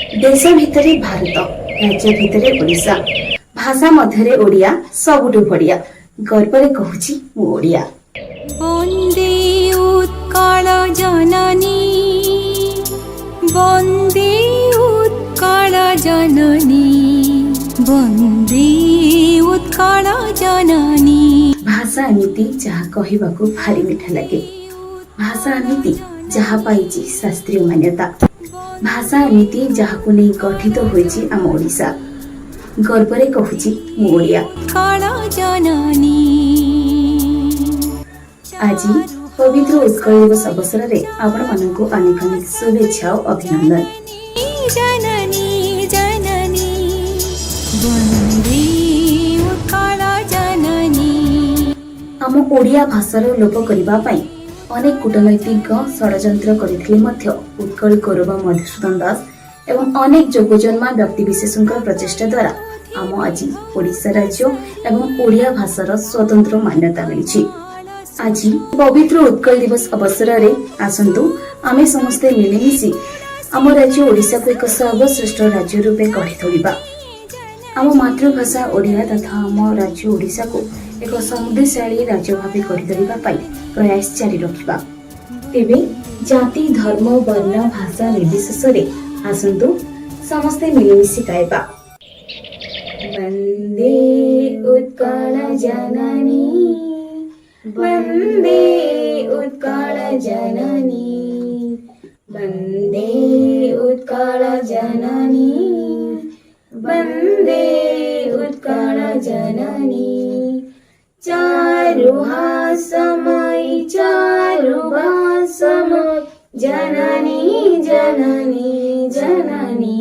देश भितर भारत, राज्य भितर ओडिशा, भाषा मध्य ओडिया सबुठु बढ़िया। गर्व कहूची मु ओडिया। वन्दे उत्कल जननी, वन्दे उत्कल जननी, वन्दे उत्कल जननी। भाषा एमिति जहाँ कहवाकू भारी मिठा लगे। भाषा एमिति जहाँ पाइछि शास्त्रीय मान्यता। भाषा एमिति जहाँ को नहीं गठित होइछि आम ओडिशा। गर्वरे कहूची मु ओडिया। आज पवित्र उत्कल दिवस अवसर में आपण मानक अनेक अनेक शुभेच्छा और अभिनंदन। जननी जननी वन्दे उत्कल जननी। आम ओडिया भाषार लोप करबा पई अनेक कूटनैतिक षड्यंत्र करथिले मध्य उत्कल गौरव मधुसूदन दास एवं अनेक जोगजन्मा व्यक्ति विशेषकर प्रचेष्टा द्वारा आम आज ओडिशा राज्य एवं ओडिया भाषार स्वतंत्र मान्यता मिली। आज पवित्र उत्कल दिवस अवसर में आसतु आमे समस्ते मिलिमिशि आम राज्य ओडिशा को एक सर्वश्रेष्ठ राज्य रूपे गढ़ी तोड़िबा। आम मातृभाषा ओडिया तथा आम राज्य ओडिशा को एक समृद्धशाली राज्य भाव गढ़ी प्रयास जारी रखिबा। तेबे जाति धर्म वर्ण भाषा निर्विशेष आसतु समस्ते मिलिमिशि गाइबा। वन्दे उत्कल जननी, वन्दे उत्कल जननी, वन्दे उत्कल जननी, वन्दे उत्कल जननी। चारुहासमयी चारुभासमयी जननी जननी जननी।